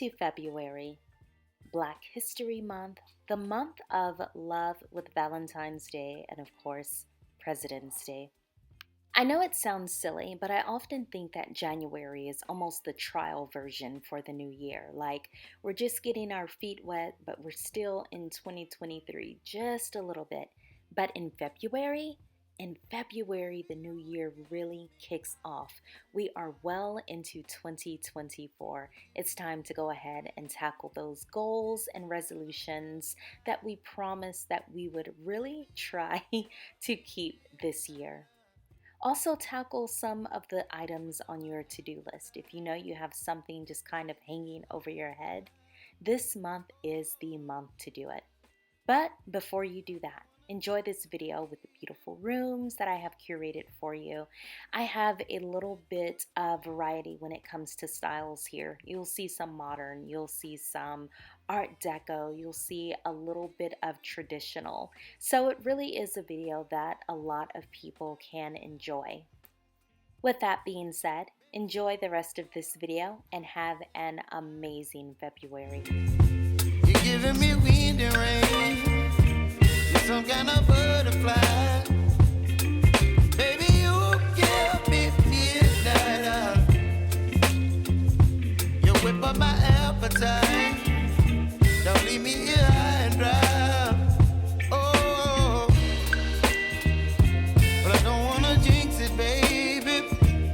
to February, Black History Month, the month of love with Valentine's Day, and of course, President's Day. I know it sounds silly, but I often think that January is almost the trial version for the new year. Like, we're just getting our feet wet, but we're still in 2023 just a little bit. But in February, the new year really kicks off. We are well into 2024. It's time to go ahead and tackle those goals and resolutions that we promised that we would really try to keep this year. Also, tackle some of the items on your to-do list. If you know you have something just kind of hanging over your head, this month is the month to do it. But before you do that, enjoy this video with the beautiful rooms that I have curated for you. I have a little bit of variety when it comes to styles here. You'll see some modern, you'll see some Art Deco, you'll see a little bit of traditional. So it really is a video that a lot of people can enjoy. With that being said, enjoy the rest of this video and have an amazing February. You're giving me wind and rain, some kind of butterfly. Baby, you give me midnight. You whip up my appetite. Don't leave me here high and dry. Oh, but I don't wanna jinx it, baby.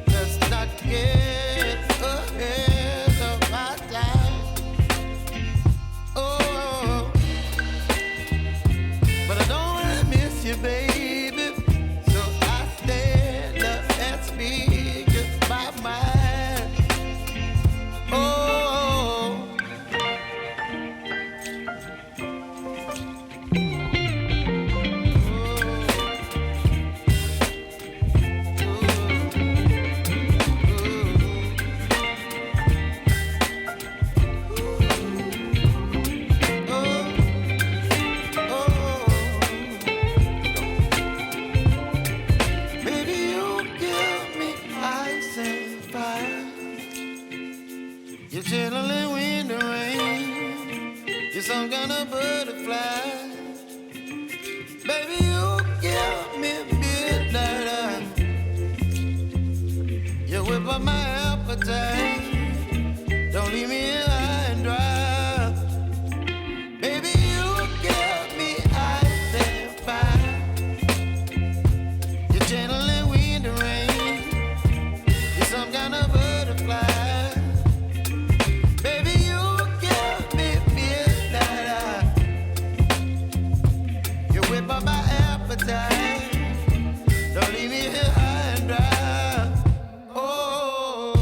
Let's not get ahead of my time. Oh, but I don't wanna miss you, baby. So I stand up and speak just my mind. Oh. You're chilling wind and rain. You're some kind of butterfly. Baby, you give me midnight. You whip up my appetite. Don't leave me here high and dry. Baby, you give me ice and fire. You're channeling wind and rain. You're some kind of butterfly. Don't leave me here high and dry. Oh.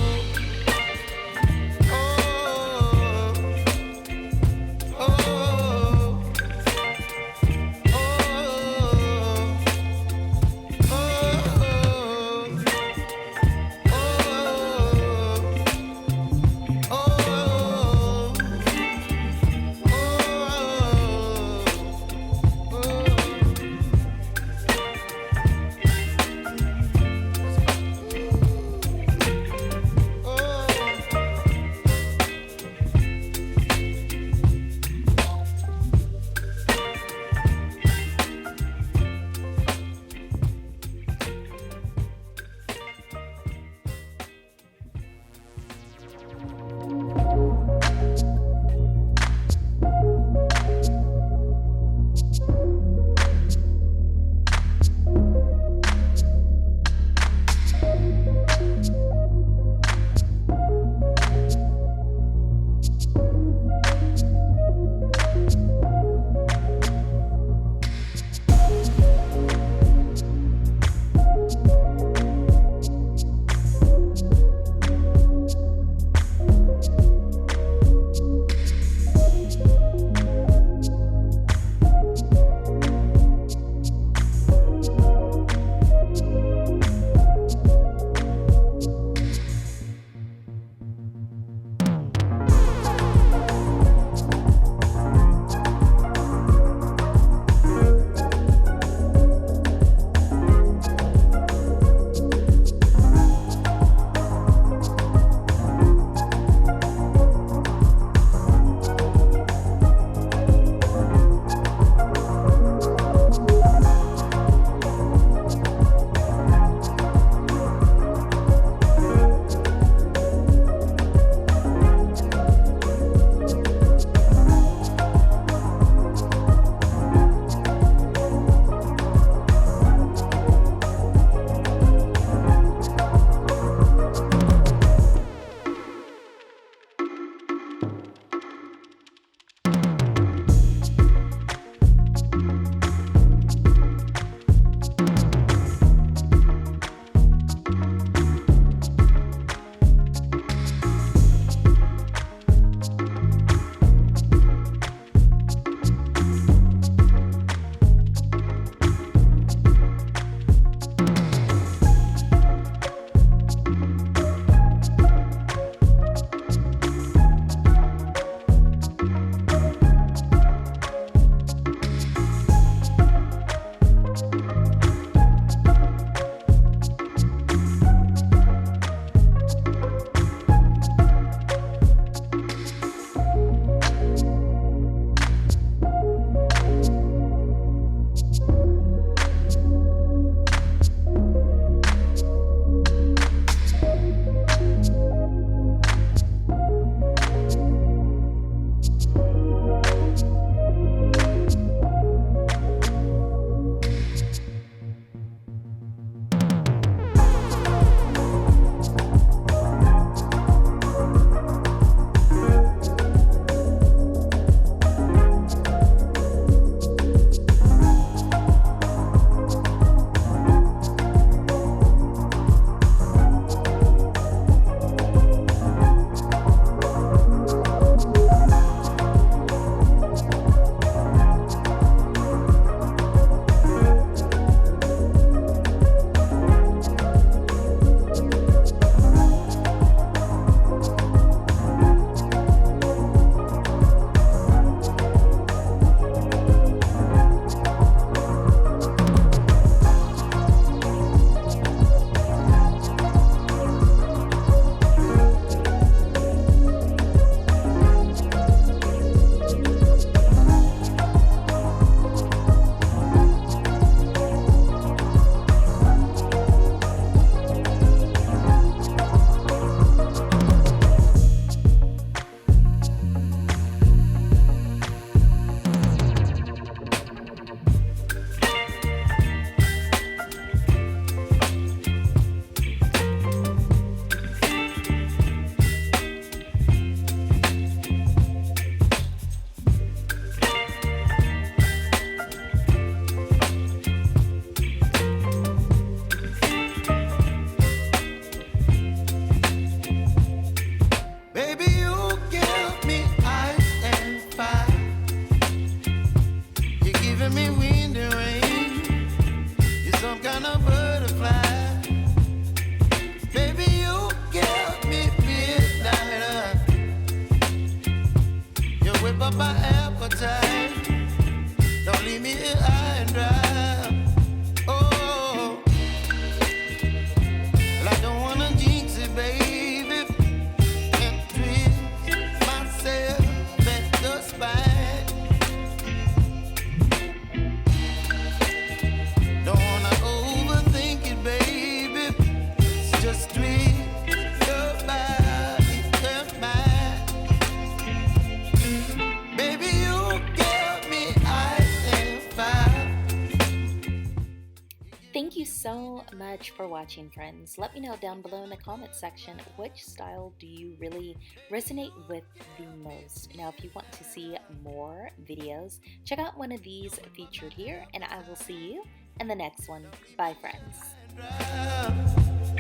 you so much for watching, friends. Let me know down below in the comment section which style do you really resonate with the most. Now, if you want to see more videos, check out one of these featured here, and I will see you in the next one. Bye, friends.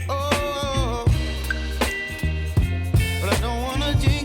Oh.